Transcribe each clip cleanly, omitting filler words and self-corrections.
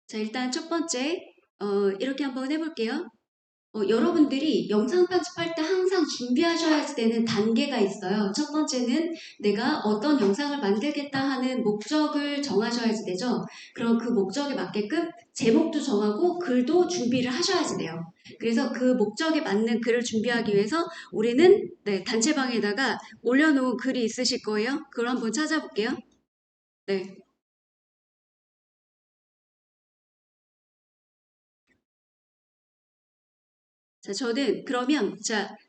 자, 일단 첫 번째, 이렇게 한번 해볼게요. 여러분들이 영상 편집할 때 항상 준비하셔야 되는 단계가 있어요. 첫 번째는 내가 어떤 영상을 만들겠다 하는 목적을 정하셔야지 되죠. 그럼 그 목적에 맞게끔 제목도 정하고 글도 준비를 하셔야지 돼요. 그래서 그 목적에 맞는 글을 준비하기 위해서 우리는 단체방에다가 올려놓은 글이 있으실 거예요. 그걸 한번 찾아볼게요. 네. 자, 저는 그러면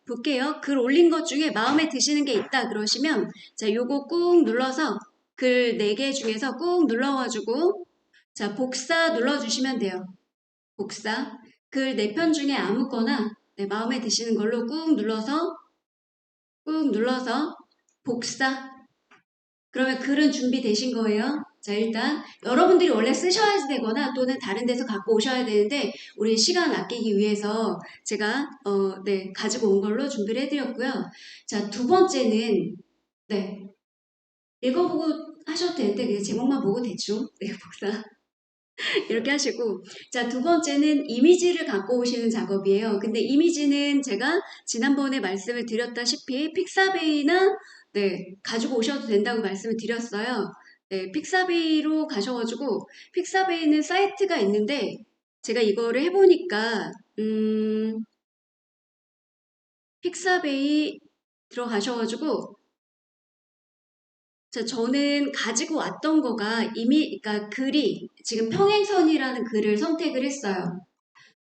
볼게요. 글 올린 것 중에 마음에 드시는 게 있다 그러시면 자, 요거 꾹 눌러서 글 4개 중에서 꾹 눌러가지고 자, 복사 눌러주시면 돼요. 복사. 글 4편 중에 아무거나 마음에 드시는 걸로 꾹 눌러서 복사. 그러면 글은 준비되신 거예요. 자, 일단 여러분들이 원래 쓰셔야 되거나 또는 다른 데서 갖고 오셔야 되는데 우리 시간 아끼기 위해서 제가 가지고 온 걸로 준비를 해드렸고요. 자, 두 번째는 네, 읽어보고 하셔도 되는데 그냥 제목만 보고 대충 복사 이렇게 하시고 자, 두 번째는 이미지를 갖고 오시는 작업이에요. 근데 이미지는 제가 지난번에 말씀을 드렸다시피 픽사베이나 가지고 오셔도 된다고 말씀을 드렸어요. 네, 픽사베이로 가셔가지고 픽사베이는 사이트가 있는데 제가 이거를 해보니까 픽사베이 들어가셔가지고 자, 저는 가지고 왔던 거가 이미 그러니까 글이 지금 평행선이라는 글을 선택을 했어요.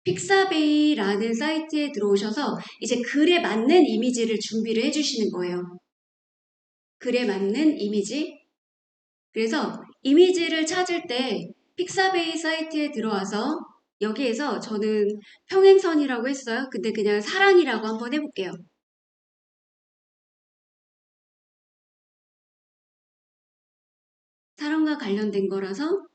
픽사베이라는 사이트에 들어오셔서 이제 글에 맞는 이미지를 준비를 해주시는 거예요. 글에 맞는 이미지. 그래서 이미지를 찾을 때 픽사베이 사이트에 들어와서 여기에서 저는 평행선이라고 했어요. 근데 그냥 사랑이라고 한번 해볼게요. 사랑과 관련된 거라서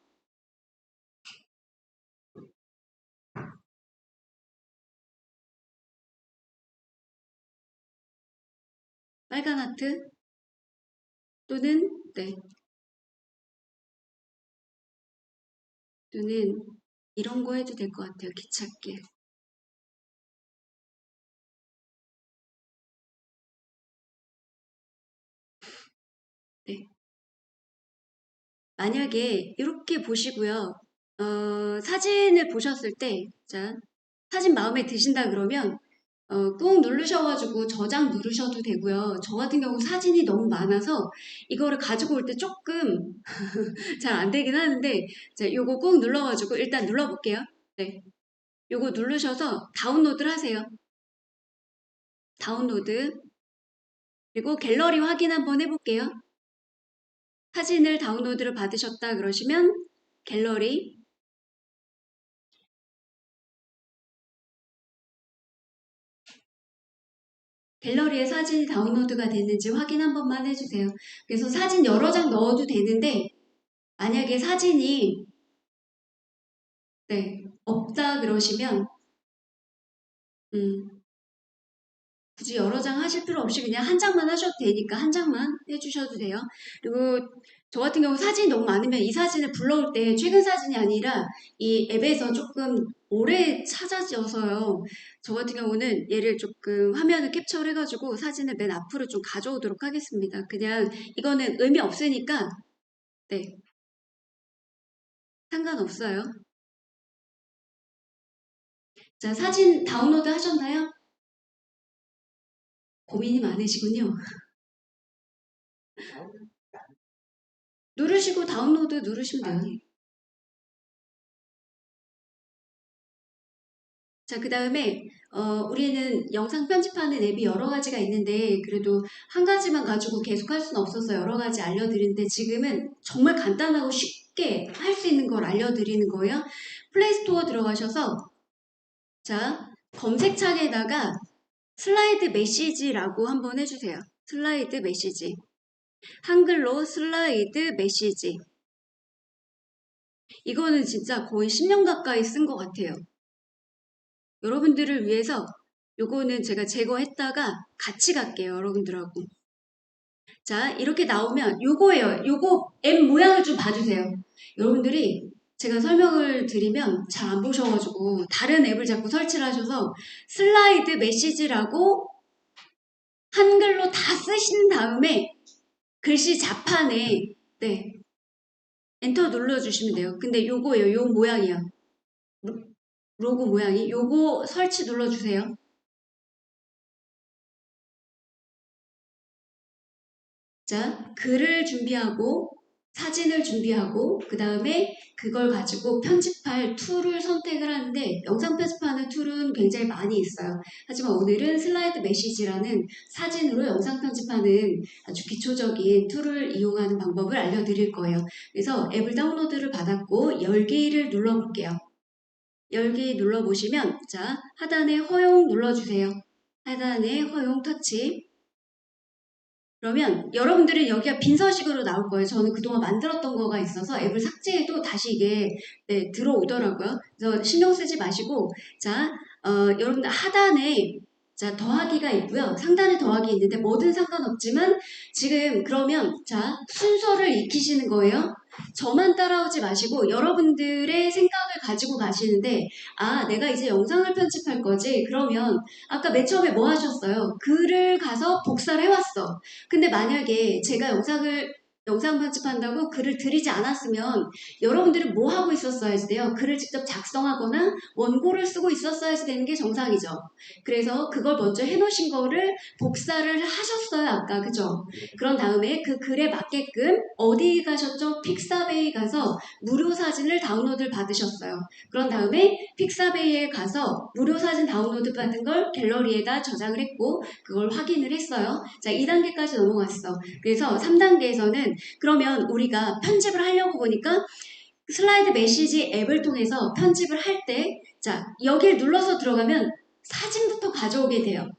빨간 하트 또는 또는 이런 거 해도 될 것 같아요. 기찻길. 네. 만약에 이렇게 보시고요. 사진을 보셨을 때, 자, 사진 마음에 드신다 그러면 꾹 누르셔가지고 저장 누르셔도 되고요. 저 같은 경우 사진이 너무 많아서 이거를 가지고 올 때 조금 잘 안 되긴 하는데 자, 요거 꾹 눌러가지고 일단 눌러볼게요. 네, 요거 누르셔서 다운로드를 하세요. 다운로드 그리고 갤러리 확인 한번 해볼게요. 사진을 다운로드를 받으셨다 그러시면 갤러리에 사진이 다운로드가 됐는지 확인 한 번만 해주세요. 그래서 사진 여러 장 넣어도 되는데 만약에 사진이 없다 그러시면 음, 굳이 여러 장 하실 필요 없이 그냥 한 장만 하셔도 되니까 한 장만 해주셔도 돼요. 그리고 저 같은 경우 사진이 너무 많으면 이 사진을 불러올 때 최근 사진이 아니라 이 앱에서 조금 오래 찾아져서요. 저 같은 경우는 얘를 조금 화면을 캡처를 해가지고 사진을 맨 앞으로 좀 가져오도록 하겠습니다. 그냥 이거는 의미 없으니까 네, 상관없어요. 자, 사진 다운로드 하셨나요? 고민이 많으시군요. 누르시고 다운로드 누르시면 돼요. 자, 그 다음에 우리는 영상 편집하는 앱이 여러 가지가 있는데 그래도 한 가지만 가지고 계속 할 수는 없어서 여러 가지 알려드리는데 지금은 정말 간단하고 쉽게 할 수 있는 걸 알려드리는 거예요. 플레이스토어 들어가셔서 자, 검색창에다가 슬라이드 메시지라고 한번 해주세요. 슬라이드 메시지. 한글로 슬라이드 메시지. 이거는 진짜 거의 10년 가까이 쓴 것 같아요. 여러분들을 위해서 요거는 제가 제거했다가 같이 갈게요. 여러분들하고. 자, 이렇게 나오면 요거예요. 요거 앱 모양을 좀 봐주세요. 여러분들이 제가 설명을 드리면 잘 안 보셔가지고 다른 앱을 자꾸 설치를 하셔서 슬라이드 메시지라고 한글로 다 쓰신 다음에 글씨 자판에 네 엔터 눌러주시면 돼요. 근데 요거예요. 요 모양이요. 로고 모양이 요거 설치 눌러주세요. 자, 글을 준비하고 사진을 준비하고 그 다음에 그걸 가지고 편집할 툴을 선택을 하는데 영상 편집하는 툴은 굉장히 많이 있어요. 하지만 오늘은 슬라이드 메시지라는 사진으로 영상 편집하는 아주 기초적인 툴을 이용하는 방법을 알려드릴 거예요. 그래서 앱을 다운로드를 받았고 열기를 눌러볼게요. 열기 눌러보시면 자 하단에 허용 눌러주세요. 하단에 허용 터치. 그러면 여러분들은 여기가 빈서식으로 나올 거예요. 저는 그동안 만들었던 거가 있어서 앱을 삭제해도 다시 이게 네, 들어오더라고요. 그래서 신경 쓰지 마시고 자 여러분들 하단에 자 더하기가 있고요. 상단에 더하기 있는데 뭐든 상관없지만 지금 그러면 자 순서를 익히시는 거예요. 저만 따라오지 마시고 여러분들의 생각을 가지고 가시는데 아 내가 이제 영상을 편집할 거지 그러면 아까 맨 처음에 뭐 하셨어요? 글을 가서 복사를 해왔어. 근데 만약에 제가 영상 편집한다고 글을 드리지 않았으면 여러분들이 뭐 하고 있었어야지 돼요? 글을 직접 작성하거나 원고를 쓰고 있었어야지 되는 게 정상이죠. 그래서 그걸 먼저 해놓으신 거를 복사를 하셨어요, 아까. 그죠? 그런 다음에 그 글에 맞게끔 어디 가셨죠? 픽사베이 가서 무료 사진을 다운로드를 받으셨어요. 그런 다음에 픽사베이에 가서 무료 사진 다운로드 받은 걸 갤러리에다 저장을 했고 그걸 확인을 했어요. 자, 2단계까지 넘어갔어. 그래서 3단계에서는 그러면 우리가 편집을 하려고 보니까 슬라이드 메시지 앱을 통해서 편집을 할 때 자, 여기를 눌러서 들어가면 사진부터 가져오게 돼요.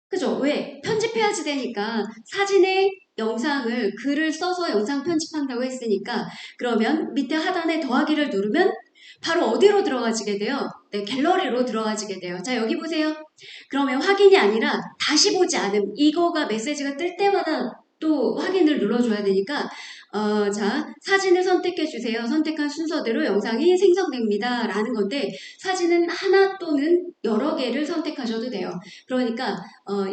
그죠? 왜? 편집해야지 되니까 사진에 영상을 글을 써서 영상 편집한다고 했으니까 그러면 밑에 하단에 더하기를 누르면 바로 어디로 들어가지게 돼요? 네, 갤러리로 들어가지게 돼요. 자, 여기 보세요. 그러면 확인이 아니라 다시 보지 않음. 이거가 메시지가 뜰 때마다 또 확인을 눌러줘야 되니까 자, 사진을 선택해 주세요. 선택한 순서대로 영상이 생성됩니다. 라는 건데 사진은 하나 또는 여러 개를 선택하셔도 돼요. 그러니까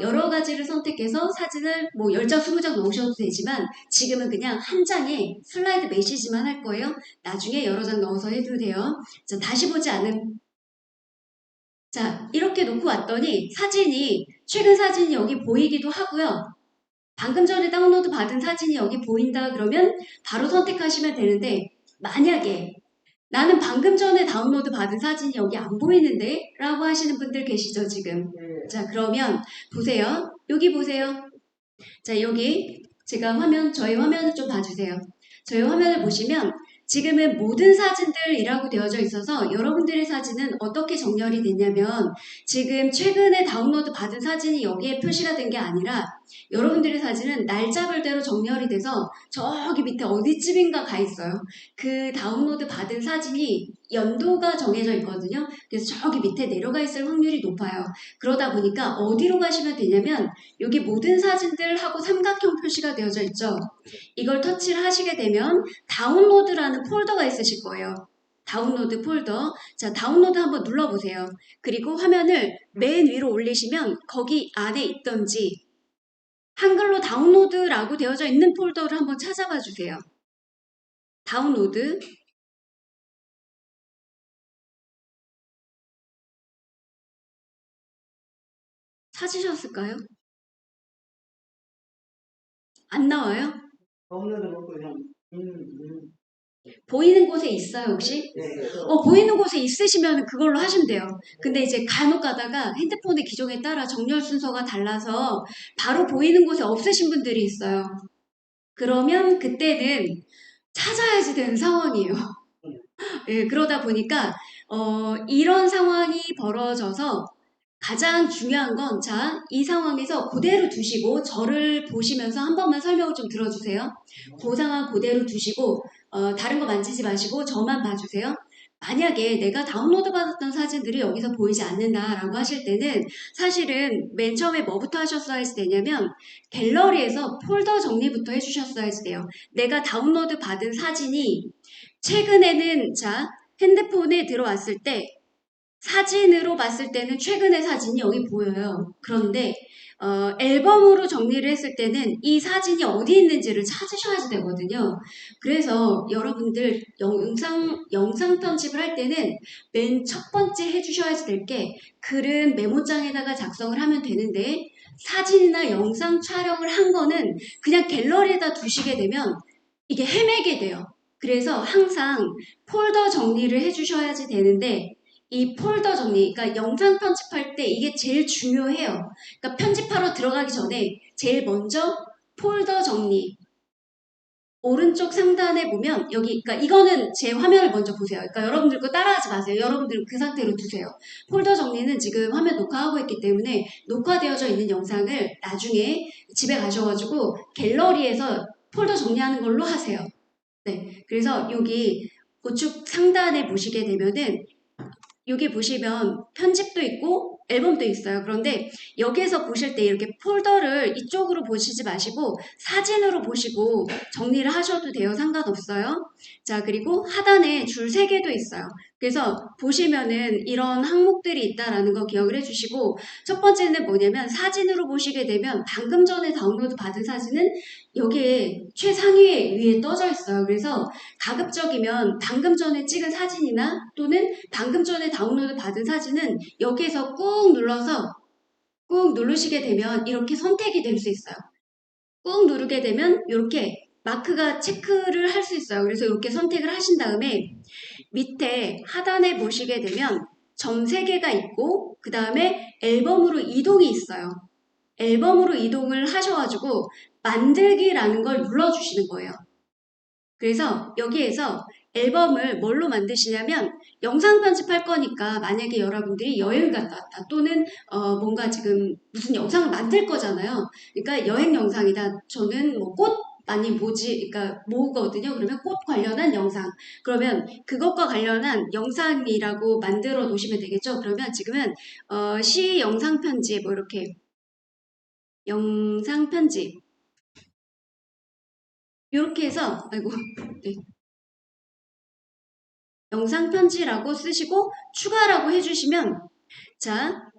여러 가지를 선택해서 사진을 뭐 10장, 20장 넣으셔도 되지만 지금은 그냥 한 장에 슬라이드 메시지만 할 거예요. 나중에 여러 장 넣어서 해도 돼요. 자, 다시 보지 않음. 자, 이렇게 놓고 왔더니 사진이 최근 사진이 여기 보이기도 하고요. 방금 전에 다운로드 받은 사진이 여기 보인다 그러면 바로 선택하시면 되는데 만약에 나는 방금 전에 다운로드 받은 사진이 여기 안 보이는데? 라고 하시는 분들 계시죠 지금? 자 그러면 보세요. 여기 보세요. 자 여기 제가 저희 화면을 좀 봐주세요. 저희 화면을 보시면 지금은 모든 사진들이라고 되어져 있어서 여러분들의 사진은 어떻게 정렬이 됐냐면 지금 최근에 다운로드 받은 사진이 여기에 표시가 된 게 아니라 여러분들의 사진은 날짜별대로 정렬이 돼서 저기 밑에 어디쯤인가 가 있어요. 그 다운로드 받은 사진이 연도가 정해져 있거든요. 그래서 저기 밑에 내려가 있을 확률이 높아요. 그러다 보니까 어디로 가시면 되냐면 여기 모든 사진들하고 삼각형 표시가 되어져 있죠. 이걸 터치를 하시게 되면 다운로드라는 폴더가 있으실 거예요. 다운로드 폴더. 자, 다운로드 한번 눌러보세요. 그리고 화면을 맨 위로 올리시면 거기 안에 있던지 한글로 다운로드라고 되어져 있는 폴더를 한번 찾아봐 주세요. 다운로드. 찾으셨을까요? 안 나와요? 보이는 곳에 있어요, 혹시? 보이는 곳에 있으시면 그걸로 하시면 돼요. 근데 이제 간혹 가다가 핸드폰의 기종에 따라 정렬 순서가 달라서 바로 보이는 곳에 없으신 분들이 있어요. 그러면 그때는 찾아야지 되는 상황이에요. 예, 그러다 보니까 이런 상황이 벌어져서 가장 중요한 건 자, 이 상황에서 그대로 두시고 저를 보시면서 한 번만 설명을 좀 들어주세요. 그 상황 그대로 두시고 다른 거 만지지 마시고 저만 봐주세요. 만약에 내가 다운로드 받았던 사진들이 여기서 보이지 않는다라고 하실 때는 사실은 맨 처음에 뭐부터 하셨어야지 되냐면 갤러리에서 폴더 정리부터 해주셨어야지 돼요. 내가 다운로드 받은 사진이 최근에는 자, 핸드폰에 들어왔을 때 사진으로 봤을 때는 최근의 사진이 여기 보여요. 그런데 앨범으로 정리를 했을 때는 이 사진이 어디 있는지를 찾으셔야 되거든요. 그래서 여러분들 영상 편집을 할 때는 맨 첫 번째 해주셔야 될 게 글은 메모장에다가 작성을 하면 되는데 사진이나 영상 촬영을 한 거는 그냥 갤러리에다 두시게 되면 이게 헤매게 돼요. 그래서 항상 폴더 정리를 해주셔야지 되는데 이 폴더 정리, 그러니까 영상 편집할 때 이게 제일 중요해요. 그러니까 편집하러 들어가기 전에 제일 먼저 폴더 정리. 오른쪽 상단에 보면 여기, 그러니까 이거는 제 화면을 먼저 보세요. 그러니까 여러분들 거 따라하지 마세요. 여러분들은 그 상태로 두세요. 폴더 정리는 지금 화면 녹화하고 있기 때문에 녹화되어져 있는 영상을 나중에 집에 가셔가지고 갤러리에서 폴더 정리하는 걸로 하세요. 네, 그래서 여기 우측 상단에 보시게 되면은 여기 보시면 편집도 있고 앨범도 있어요. 그런데 여기에서 보실 때 이렇게 폴더를 이쪽으로 보시지 마시고 사진으로 보시고 정리를 하셔도 돼요. 상관없어요. 자, 그리고 하단에 줄 3개도 있어요. 그래서 보시면은 이런 항목들이 있다라는 거 기억을 해주시고 첫 번째는 뭐냐면 사진으로 보시게 되면 방금 전에 다운로드 받은 사진은 여기에 최상위에 위에 떠져 있어요. 그래서 가급적이면 방금 전에 찍은 사진이나 또는 방금 전에 다운로드 받은 사진은 여기에서 꾹 눌러서 꾹 누르시게 되면 이렇게 선택이 될 수 있어요. 꾹 누르게 되면 이렇게 마크가 체크를 할 수 있어요. 그래서 이렇게 선택을 하신 다음에 밑에 하단에 보시게 되면 점 3개가 있고 그 다음에 앨범으로 이동이 있어요. 앨범으로 이동을 하셔가지고 만들기라는 걸 눌러주시는 거예요. 그래서 여기에서 앨범을 뭘로 만드시냐면 영상 편집할 거니까 만약에 여러분들이 여행 갔다 왔다 또는 뭔가 지금 무슨 영상을 만들 거잖아요. 그러니까 여행 영상이다. 저는 뭐 꽃 많이 그러니까 모으거든요. 그러면 꽃 관련한 영상. 그러면 그것과 관련한 영상이라고 만들어 놓으시면 되겠죠. 그러면 지금은 시 영상 편집 뭐 이렇게 영상 편집 이렇게 해서 아이고 네. 영상 편지라고 쓰시고 추가라고 해주시면 자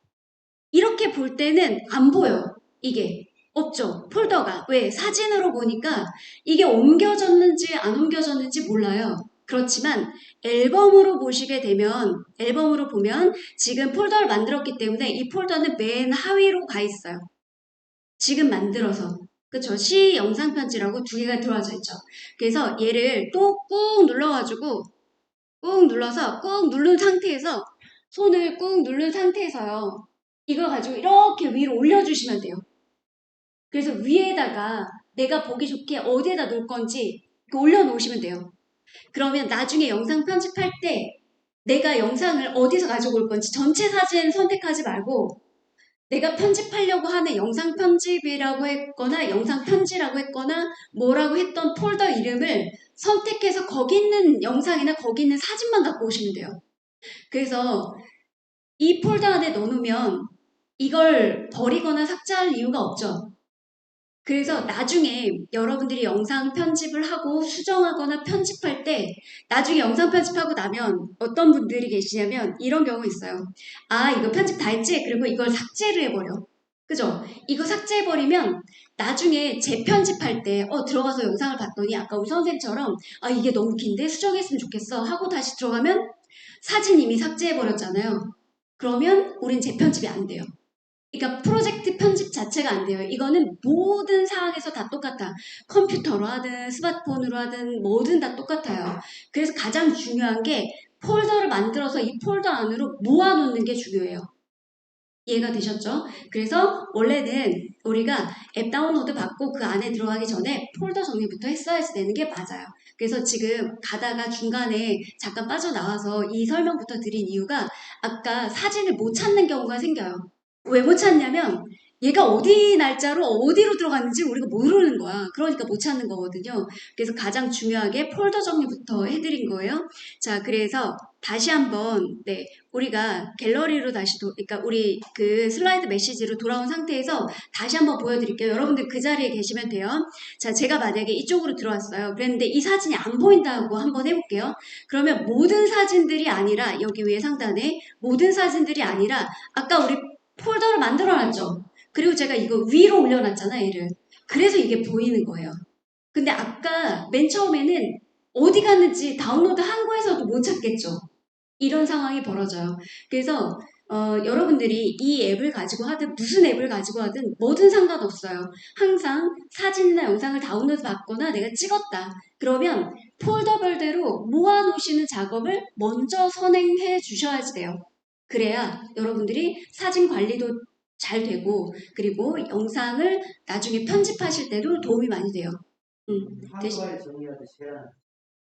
이렇게 볼 때는 안 보여. 이게 없죠. 폴더가. 왜? 사진으로 보니까 이게 옮겨졌는지 안 옮겨졌는지 몰라요. 그렇지만 앨범으로 보시게 되면 앨범으로 보면 지금 폴더를 만들었기 때문에 이 폴더는 맨 하위로 가 있어요. 지금 만들어서. 그쵸? 시 영상 편지라고 2개가 들어와져 있죠. 그래서 얘를 또 꾹 눌러가지고 꾹 눌러서 꾹 누른 상태에서 손을 꾹 누른 상태에서요. 이걸 가지고 이렇게 위로 올려주시면 돼요. 그래서 위에다가 내가 보기 좋게 어디에다 놓을 건지 올려놓으시면 돼요. 그러면 나중에 영상 편집할 때 내가 영상을 어디서 가져올 건지 전체 사진 선택하지 말고 내가 편집하려고 하는 영상 편집이라고 했거나 영상 편지라고 했거나 뭐라고 했던 폴더 이름을 선택해서 거기 있는 영상이나 거기 있는 사진만 갖고 오시면 돼요. 그래서 이 폴더 안에 넣어놓으면 이걸 버리거나 삭제할 이유가 없죠. 그래서 나중에 여러분들이 영상 편집을 하고 수정하거나 편집할 때 나중에 영상 편집하고 나면 어떤 분들이 계시냐면 이런 경우 있어요. 아 이거 편집 다 했지? 그리고 이걸 삭제를 해버려. 그죠? 이거 삭제해버리면 나중에 재편집할 때 들어가서 영상을 봤더니 아까 우리 선생님처럼 아 이게 너무 긴데 수정했으면 좋겠어 하고 다시 들어가면 사진 이미 삭제해버렸잖아요. 그러면 우린 재편집이 안 돼요. 그러니까 프로젝트 편집 자체가 안 돼요. 이거는 모든 상황에서 다 똑같아. 컴퓨터로 하든 스마트폰으로 하든 뭐든 다 똑같아요. 그래서 가장 중요한 게 폴더를 만들어서 이 폴더 안으로 모아놓는 게 중요해요. 이해가 되셨죠? 그래서 원래는 우리가 앱 다운로드 받고 그 안에 들어가기 전에 폴더 정리부터 했어야지 되는 게 맞아요. 그래서 지금 가다가 중간에 잠깐 빠져나와서 이 설명부터 드린 이유가 아까 사진을 못 찾는 경우가 생겨요. 왜 못 찾냐면 얘가 어디 날짜로 어디로 들어갔는지 우리가 모르는 거야. 그러니까 못 찾는 거거든요. 그래서 가장 중요하게 폴더 정리부터 해드린 거예요. 자, 그래서 다시 한번, 네, 우리가 갤러리로 다시, 그러니까 우리 그 슬라이드 메시지로 돌아온 상태에서 다시 한번 보여드릴게요. 여러분들 그 자리에 계시면 돼요. 자, 제가 만약에 이쪽으로 들어왔어요. 그랬는데 이 사진이 안 보인다고 한번 해볼게요. 그러면 모든 사진들이 아니라, 여기 위에 상단에 모든 사진들이 아니라, 아까 우리 폴더를 만들어놨죠? 그리고 제가 이거 위로 올려놨잖아, 얘를. 그래서 이게 보이는 거예요. 근데 아까 맨 처음에는 어디 갔는지 다운로드 한 거에서도 못 찾겠죠. 이런 상황이 벌어져요. 그래서 여러분들이 이 앱을 가지고 하든 무슨 앱을 가지고 하든 뭐든 상관없어요. 항상 사진이나 영상을 다운로드 받거나 내가 찍었다. 그러면 폴더별대로 모아놓으시는 작업을 먼저 선행해 주셔야 돼요. 그래야 여러분들이 사진 관리도 잘 되고 그리고 영상을 나중에 편집하실 때도 도움이 많이 돼요. 한글 파일 정리하듯이 해야.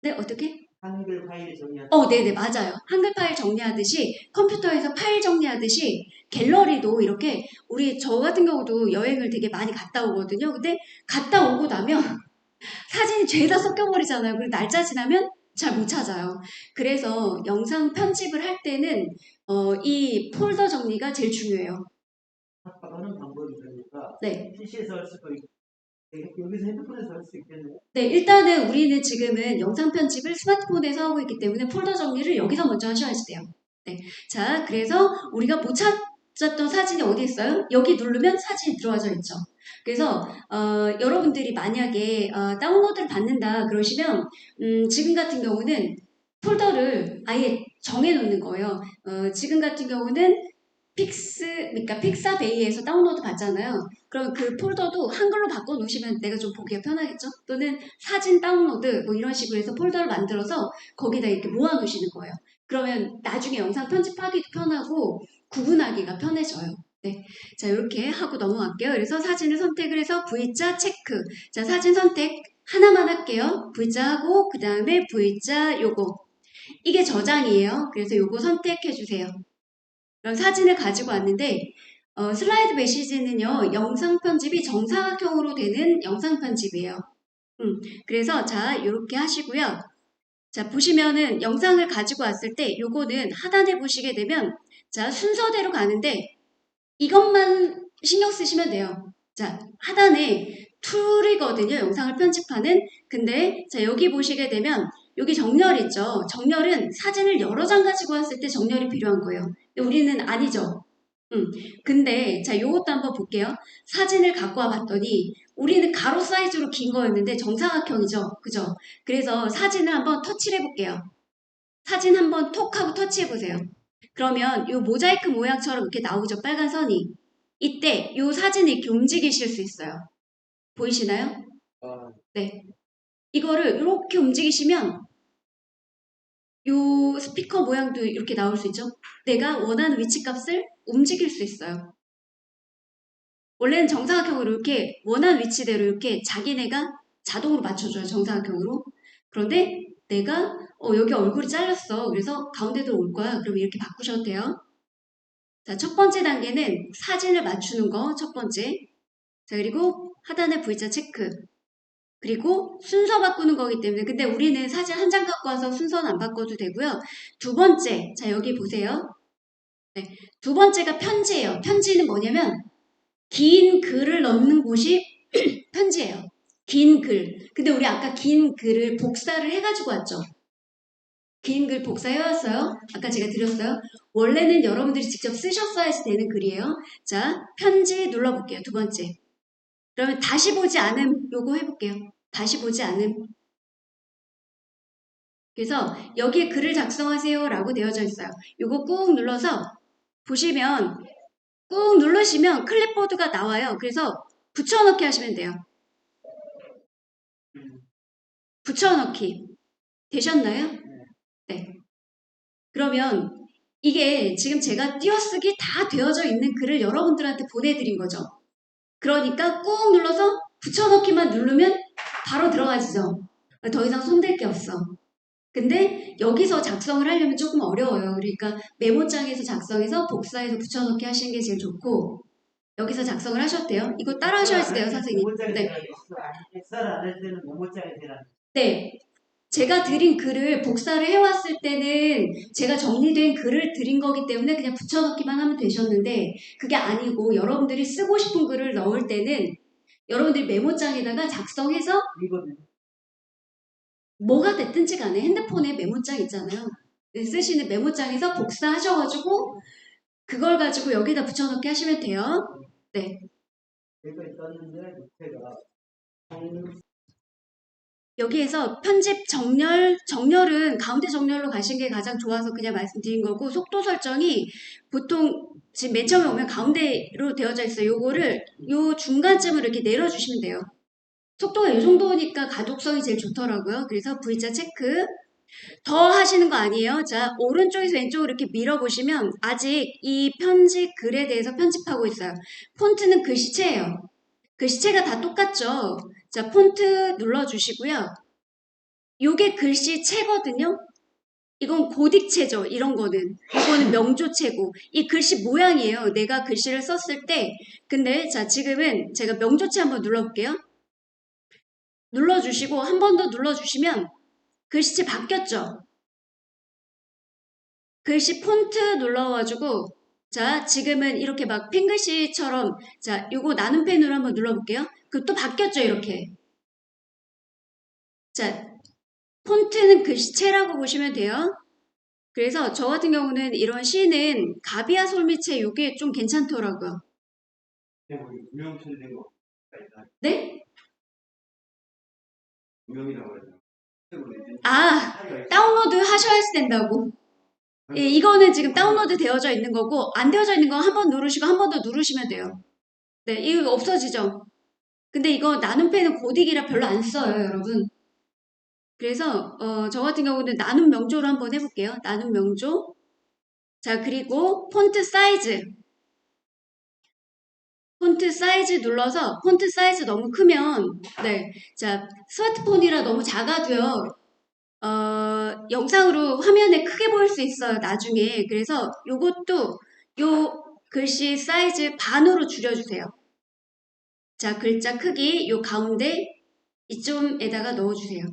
네, 어떻게? 한글 파일 정리하듯이. 네네, 맞아요. 한글 파일 정리하듯이 컴퓨터에서 파일 정리하듯이 갤러리도 이렇게 저 같은 경우도 여행을 되게 많이 갔다 오거든요. 근데 갔다 오고 나면 사진이 죄다 섞여버리잖아요. 그리고 날짜 지나면 잘 못 찾아요. 그래서 영상 편집을 할 때는 이 폴더 정리가 제일 중요해요. 하는 방법이 있으니까 네. PC에서 할 수도 있고 여기서 핸드폰에서 할 수 있겠네요. 네, 일단은 우리는 지금은 영상 편집을 스마트폰에서 하고 있기 때문에 폴더 정리를 여기서 먼저 하셔야지 돼요. 네. 자, 그래서 우리가 못 찾았던 사진이 어디 있어요? 여기 누르면 사진이 들어와져 있죠. 그래서 여러분들이 만약에 다운로드를 받는다 그러시면 지금 같은 경우는 폴더를 아예 정해놓는 거예요. 지금 같은 경우는 그러니까 픽사베이에서 다운로드 받잖아요. 그럼 그 폴더도 한글로 바꿔 놓으시면 내가 좀 보기가 편하겠죠? 또는 사진 다운로드 뭐 이런 식으로 해서 폴더를 만들어서 거기다 이렇게 모아 놓으시는 거예요. 그러면 나중에 영상 편집하기도 편하고 구분하기가 편해져요. 네. 자, 이렇게 하고 넘어갈게요. 그래서 사진을 선택을 해서 V자 체크. 자, 사진 선택 하나만 할게요. V자 하고 그 다음에 V자 요거. 이게 저장이에요. 그래서 요거 선택해 주세요. 그럼 사진을 가지고 왔는데 슬라이드 메시지는요. 영상 편집이 정사각형으로 되는 영상 편집이에요. 그래서 자 이렇게 하시고요. 자 보시면은 영상을 가지고 왔을 때 요거는 하단에 보시게 되면 자 순서대로 가는데 이것만 신경 쓰시면 돼요. 자 하단에 툴이거든요. 영상을 편집하는. 근데 자 여기 보시게 되면 여기 정렬 있죠. 정렬은 사진을 여러 장 가지고 왔을 때 정렬이 필요한 거예요. 근데 우리는 아니죠. 근데 자 요것도 한번 볼게요. 사진을 갖고 와 봤더니 우리는 가로 사이즈로 긴 거였는데 정사각형이죠. 그죠? 그래서 사진을 한번 터치를 해볼게요. 사진 한번 톡 하고 터치해 보세요. 그러면 요 모자이크 모양처럼 이렇게 나오죠. 빨간 선이. 이때 요 사진이 이렇게 움직이실 수 있어요. 보이시나요? 네. 이거를 이렇게 움직이시면 요 스피커 모양도 이렇게 나올 수 있죠. 내가 원하는 위치 값을 움직일 수 있어요. 원래는 정사각형으로 이렇게 원하는 위치대로 이렇게 자기네가 자동으로 맞춰줘요. 정사각형으로. 그런데 내가 여기 얼굴이 잘렸어. 그래서 가운데로 올 거야. 그럼 이렇게 바꾸셔도 돼요. 자, 첫 번째 단계는 사진을 맞추는 거 첫 번째. 자, 그리고 하단에 V자 체크. 그리고 순서 바꾸는 거기 때문에 근데 우리는 사진 한 장 갖고 와서 순서는 안 바꿔도 되고요. 두 번째, 자 여기 보세요. 네, 두 번째가 편지예요. 편지는 뭐냐면 긴 글을 넣는 곳이 편지예요. 긴 글. 근데 우리 아까 긴 글을 복사를 해가지고 왔죠. 긴 글 복사해왔어요. 아까 제가 드렸어요. 원래는 여러분들이 직접 쓰셨어야지 되는 글이에요. 자, 편지 눌러볼게요. 두 번째. 그러면 다시 보지 않음 요거 해볼게요. 다시 보지 않음. 그래서 여기에 글을 작성하세요 라고 되어져 있어요. 요거 꾹 눌러서 보시면 꾹 누르시면 클립보드가 나와요. 그래서 붙여넣기 하시면 돼요. 붙여넣기 되셨나요? 네. 그러면 이게 지금 제가 띄어쓰기 다 되어져 있는 글을 여러분들한테 보내드린 거죠. 그러니까 꾹 눌러서 붙여넣기만 누르면 바로 들어가지죠. 더 이상 손댈 게 없어. 근데 여기서 작성을 하려면 조금 어려워요. 그러니까 메모장에서 작성해서 복사해서 붙여넣기 하시는 게 제일 좋고 여기서 작성을 하셔도 돼요. 이거 따라 하셔야 돼요, 선생님. 네. 썰안 할 때는 메모장에 대라. 네. 제가 드린 글을 복사를 해왔을 때는 제가 정리된 글을 드린 거기 때문에 그냥 붙여넣기만 하면 되셨는데 그게 아니고 여러분들이 쓰고 싶은 글을 넣을 때는 여러분들이 메모장에다가 작성해서 이거는 뭐가 됐든지 간에 핸드폰에 메모장 있잖아요. 쓰시는 메모장에서 복사하셔가지고 그걸 가지고 여기다 붙여넣기 하시면 돼요. 네. 여기까지 떴는데 밑에가 여기에서 편집 정렬은 가운데 정렬로 가신 게 가장 좋아서 그냥 말씀드린 거고 속도 설정이 보통 지금 맨 처음에 오면 가운데로 되어져 있어요. 요거를 요 중간쯤으로 이렇게 내려주시면 돼요. 속도가 이 정도니까 가독성이 제일 좋더라고요. 그래서 V자 체크. 더 하시는 거 아니에요. 자, 오른쪽에서 왼쪽으로 이렇게 밀어보시면 아직 이 편집 글에 대해서 편집하고 있어요. 폰트는 글씨체예요. 글씨체가 다 똑같죠. 자, 폰트 눌러주시고요. 요게 글씨체거든요. 이건 고딕체죠. 이런 거는. 이거는 명조체고. 이 글씨 모양이에요. 내가 글씨를 썼을 때. 근데 자, 지금은 제가 명조체 한번 눌러볼게요. 눌러주시고 한 번 더 눌러주시면 글씨체 바뀌었죠. 글씨 폰트 눌러가지고 자, 지금은 이렇게 막 핑글씨처럼 자, 요거 나눈 펜으로 한번 눌러볼게요. 그럼 또 바뀌었죠. 이렇게. 자, 폰트는 글씨체라고 보시면 돼요. 그래서 저 같은 경우는 이런 시는 가비아 솔미체 요게 좀 괜찮더라고요. 유명 처리된 거 있다. 네? 유명이라고 해야 되나? 아, 다운로드 하셔야 된다고. 예, 이거는 지금 다운로드 되어져 있는 거고 안 되어져 있는 거 한 번 누르시고 한 번 더 누르시면 돼요. 네, 이거 없어지죠. 근데 이거 나눔 펜은 고딕이라 별로 안 써요, 여러분. 그래서 저 같은 경우는 나눔 명조로 한번 해볼게요. 나눔 명조. 자, 그리고 폰트 사이즈. 폰트 사이즈 눌러서 폰트 사이즈 너무 크면 네, 자 스마트폰이라 너무 작아도요. 영상으로 화면에 크게 보일 수 있어요. 나중에. 그래서 요것도 요 글씨 사이즈 반으로 줄여주세요. 자, 글자 크기 요 가운데 이쯤에다가 넣어주세요.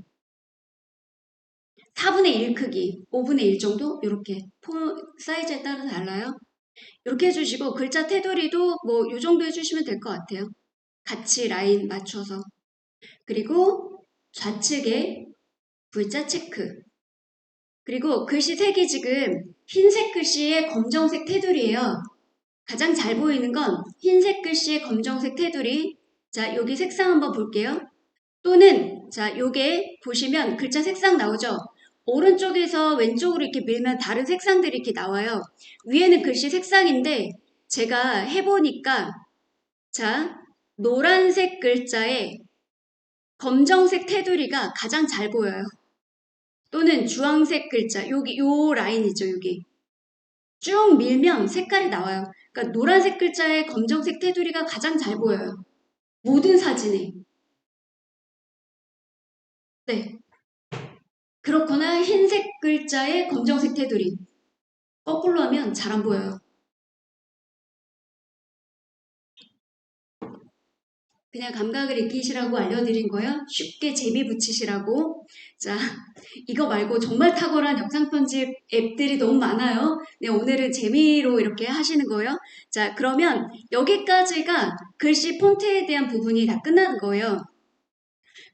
4분의 1 크기, 5분의 1 정도 이렇게 사이즈에 따라 달라요. 이렇게 해주시고 글자 테두리도 뭐 요 정도 해주시면 될 것 같아요. 같이 라인 맞춰서. 그리고 좌측에 V자 체크. 그리고 글씨 색이 지금 흰색 글씨에 검정색 테두리예요. 가장 잘 보이는 건 흰색 글씨에 검정색 테두리. 자, 여기 색상 한번 볼게요. 또는 자, 요게 보시면 글자 색상 나오죠? 오른쪽에서 왼쪽으로 이렇게 밀면 다른 색상들이 이렇게 나와요. 위에는 글씨 색상인데 제가 해보니까 자, 노란색 글자에 검정색 테두리가 가장 잘 보여요. 또는 주황색 글자, 여기 요 라인이죠, 여기. 쭉 밀면 색깔이 나와요. 그러니까 노란색 글자에 검정색 테두리가 가장 잘 보여요. 모든 사진에. 네. 그렇거나 흰색 글자에 검정색 테두리. 거꾸로 하면 잘 안 보여요. 그냥 감각을 익히시라고 알려드린 거요. 쉽게 재미 붙이시라고. 자, 이거 말고 정말 탁월한 영상 편집 앱들이 너무 많아요. 네, 오늘은 재미로 이렇게 하시는 거예요. 자, 그러면 여기까지가 글씨 폰트에 대한 부분이 다 끝나는 거예요.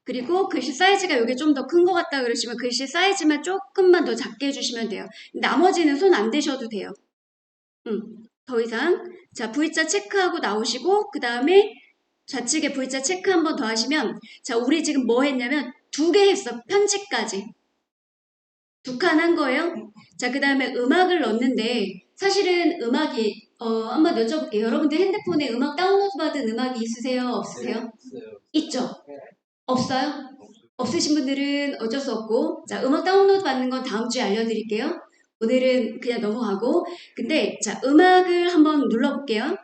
그리고 글씨 사이즈가 이게 좀 더 큰 것 같다 그러시면 글씨 사이즈만 조금만 더 작게 해주시면 돼요. 나머지는 손 안 대셔도 돼요. 더 이상. 자, V자 체크하고 나오시고 그 다음에 좌측에 V자 체크 한 번 더 하시면 자, 우리 지금 뭐 했냐면 2개 했어. 편집까지. 2칸 한 거예요. 자, 그 다음에 음악을 넣는데 사실은 음악이 한번 여쭤볼게요. 여러분들 핸드폰에 음악 다운로드 받은 음악이 있으세요? 없으세요? 있죠? 없어요? 없으신 분들은 어쩔 수 없고 자, 음악 다운로드 받는 건 다음 주에 알려드릴게요. 오늘은 그냥 넘어가고 근데 자, 음악을 한번 눌러볼게요.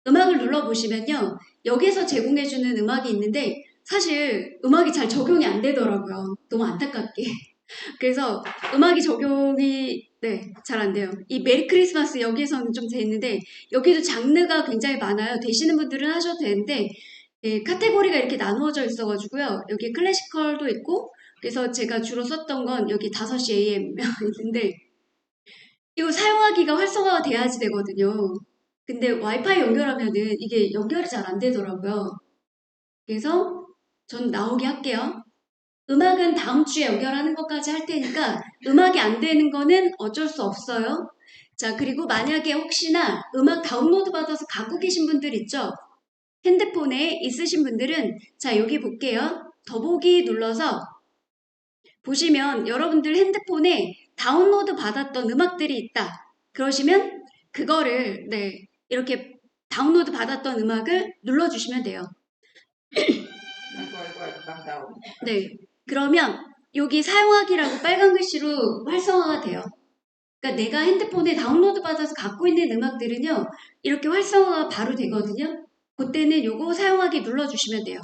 음악을 눌러보시면요. 여기서 제공해주는 음악이 있는데 사실 음악이 잘 적용이 안 되더라고요. 너무 안타깝게. 그래서 음악이 적용이 네, 잘 안 돼요. 이 메리 크리스마스 여기에서는 좀 돼 있는데 여기도 장르가 굉장히 많아요. 되시는 분들은 하셔도 되는데 예, 카테고리가 이렇게 나누어져 있어가지고요. 여기 클래시컬도 있고 그래서 제가 주로 썼던 건 여기 5시 AM 있는데 이거 사용하기가 활성화가 돼야지 되거든요. 근데 와이파이 연결하면은 이게 연결이 잘 안 되더라고요. 그래서 전 나오게 할게요. 음악은 다음 주에 연결하는 것까지 할 테니까 음악이 안 되는 거는 어쩔 수 없어요. 자, 그리고 만약에 혹시나 음악 다운로드 받아서 갖고 계신 분들 있죠? 핸드폰에 있으신 분들은 자, 여기 볼게요. 더보기 눌러서 보시면 여러분들 핸드폰에 다운로드 받았던 음악들이 있다. 그러시면 그거를 네, 이렇게 다운로드 받았던 음악을 눌러주시면 돼요. 아이고, 반가워. 네. 그러면 여기 사용하기라고 빨간 글씨로 활성화가 돼요. 그러니까 내가 핸드폰에 다운로드 받아서 갖고 있는 음악들은요. 이렇게 활성화가 바로 되거든요. 그때는 요거 사용하기 눌러주시면 돼요.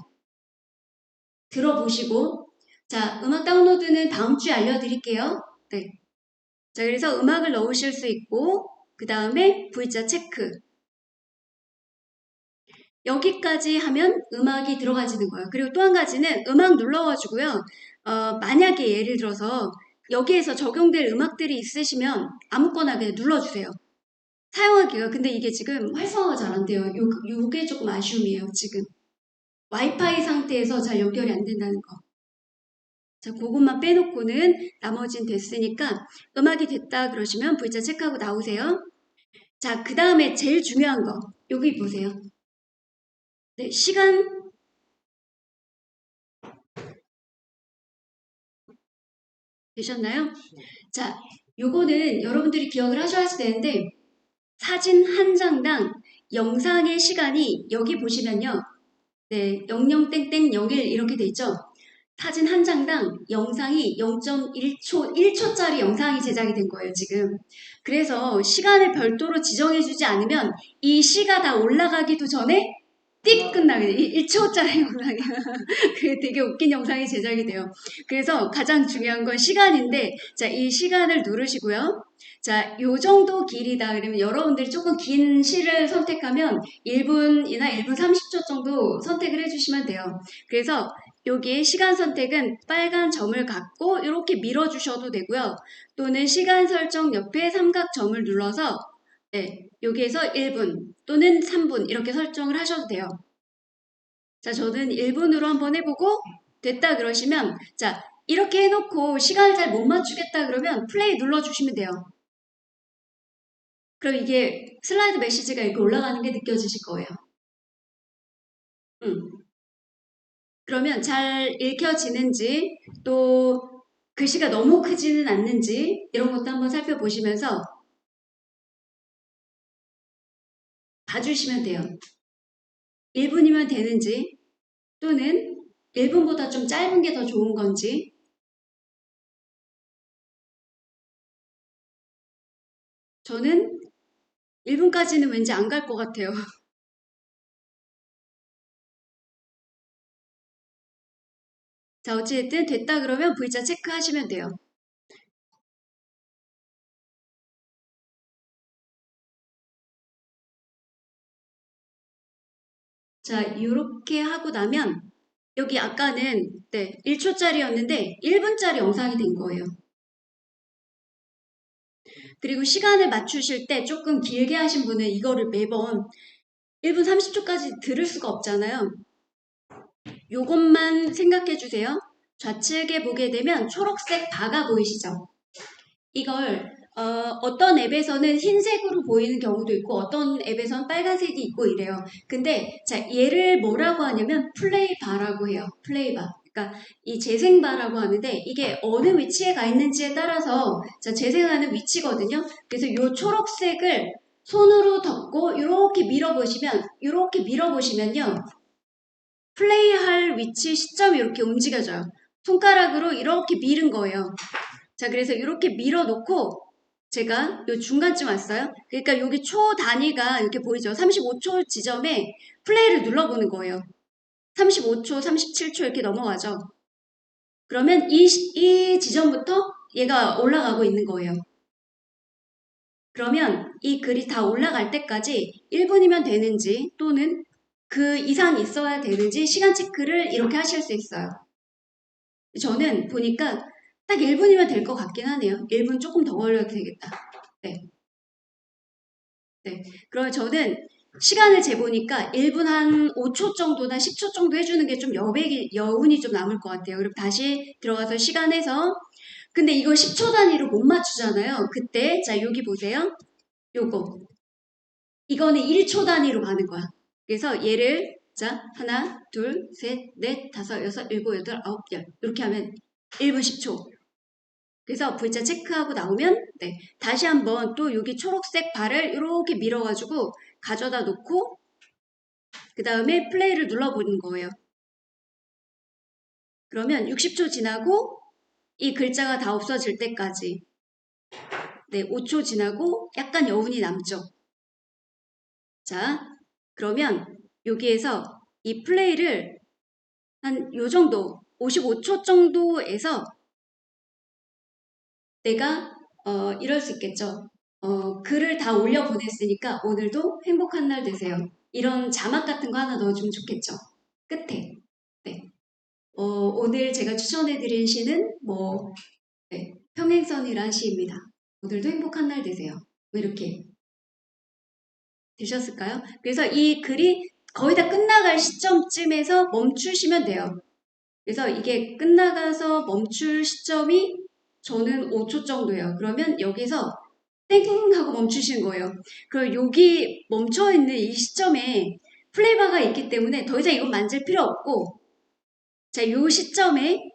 들어보시고 자, 음악 다운로드는 다음 주에 알려드릴게요. 네. 자, 그래서 음악을 넣으실 수 있고 그 다음에 V자 체크 여기까지 하면 음악이 들어가지는 거예요. 그리고 또 한 가지는 음악 눌러가지고요. 만약에 예를 들어서 여기에서 적용될 음악들이 있으시면 아무거나 그냥 눌러주세요. 사용하기가 근데 이게 지금 활성화가 잘 안 돼요. 요게 조금 아쉬움이에요. 지금 와이파이 상태에서 잘 연결이 안 된다는 거. 자, 그것만 빼놓고는 나머진 됐으니까 음악이 됐다 그러시면 V자 체크하고 나오세요. 자, 그 다음에 제일 중요한 거 여기 보세요. 네, 시간 되셨나요? 자, 요거는 여러분들이 기억을 하셔야 되는데 사진 한 장당 영상의 시간이 여기 보시면요. 네, 00땡땡01 이렇게 돼 있죠. 사진 한 장당 영상이 0.1초, 1초짜리 영상이 제작이 된 거예요, 지금. 그래서 시간을 별도로 지정해주지 않으면 이 시가 다 올라가기도 전에 띡 끝나게 돼. 1초짜리 영상이. 그 되게 웃긴 영상이 제작이 돼요. 그래서 가장 중요한 건 시간인데, 자, 이 시간을 누르시고요. 자, 요 정도 길이다. 그러면 여러분들이 조금 긴 시를 선택하면 1분이나 1분 30초 정도 선택을 해주시면 돼요. 그래서 여기 시간 선택은 빨간 점을 갖고 이렇게 밀어주셔도 되고요. 또는 시간 설정 옆에 삼각점을 눌러서 네, 여기에서 1분 또는 3분 이렇게 설정을 하셔도 돼요. 자, 저는 1분으로 한번 해보고 됐다 그러시면 자, 이렇게 해놓고 시간을 잘 못 맞추겠다 그러면 플레이 눌러주시면 돼요. 그럼 이게 슬라이드 메시지가 이렇게 올라가는 게 느껴지실 거예요. 그러면 잘 읽혀지는지 또 글씨가 너무 크지는 않는지 이런 것도 한번 살펴보시면서 봐주시면 돼요. 1분이면 되는지 또는 1분보다 좀 짧은 게 더 좋은 건지 저는 1분까지는 왠지 안 갈 것 같아요. 자, 어찌됐든 됐다 그러면 V자 체크하시면 돼요. 자, 이렇게 하고 나면 여기 아까는 네, 1초짜리였는데 1분짜리 영상이 된 거예요. 그리고 시간을 맞추실 때 조금 길게 하신 분은 이거를 매번 1분 30초까지 들을 수가 없잖아요. 요것만 생각해 주세요. 좌측에 보게 되면 초록색 바가 보이시죠? 이걸 어떤 앱에서는 흰색으로 보이는 경우도 있고 어떤 앱에서는 빨간색이 있고 이래요. 근데 자 얘를 뭐라고 하냐면 플레이바라고 해요. 플레이바. 그러니까 이 재생바라고 하는데 이게 어느 위치에 가 있는지에 따라서 자 재생하는 위치거든요. 그래서 이 초록색을 손으로 덮고 이렇게 밀어보시면요. 플레이할 위치 시점이 이렇게 움직여져요. 손가락으로 이렇게 밀은 거예요. 자, 그래서 이렇게 밀어놓고 제가 요 중간쯤 왔어요. 그러니까 여기 초 단위가 이렇게 보이죠? 35초 지점에 플레이를 눌러보는 거예요. 35초, 37초 이렇게 넘어가죠. 그러면 이 지점부터 얘가 올라가고 있는 거예요. 그러면 이 글이 다 올라갈 때까지 1분이면 되는지 또는 그 이상 있어야 되는지 시간 체크를 이렇게 하실 수 있어요. 저는 보니까 딱 1분이면 될 것 같긴 하네요. 1분 조금 더 걸려도 되겠다. 네. 네. 그럼 저는 시간을 재보니까 1분 한 5초 정도나 10초 정도 해주는 게 좀 여운이 좀 남을 것 같아요. 그럼 다시 들어가서 시간에서 근데 이거 10초 단위로 못 맞추잖아요. 그때 자 여기 보세요. 요거 이거는 1초 단위로 가는 거야. 그래서 얘를 자 하나 둘 셋 넷 다섯 여섯 일곱 여덟 아홉 열 이렇게 하면 1분 10초. 그래서 V자 체크하고 나오면 네, 다시 한번 또 여기 초록색 발을 이렇게 밀어가지고 가져다 놓고 그 다음에 플레이를 눌러보는 거예요. 그러면 60초 지나고 이 글자가 다 없어질 때까지 네, 5초 지나고 약간 여운이 남죠. 자, 그러면 여기에서 이 플레이를 한 요 정도 55초 정도에서 내가 이럴 수 있겠죠. 글을 다 올려 보냈으니까 오늘도 행복한 날 되세요. 이런 자막 같은 거 하나 넣어주면 좋겠죠. 끝에. 네. 오늘 제가 추천해드린 시는 네, 평행선이란 시입니다. 오늘도 행복한 날 되세요. 뭐 이렇게 되셨을까요? 그래서 이 글이 거의 다 끝나갈 시점쯤에서 멈추시면 돼요. 그래서 이게 끝나가서 멈출 시점이 저는 5초 정도예요. 그러면 여기서 땡 하고 멈추시는 거예요. 그럼 여기 멈춰있는 이 시점에 플레이바가 있기 때문에 더 이상 이건 만질 필요 없고 자, 요 시점에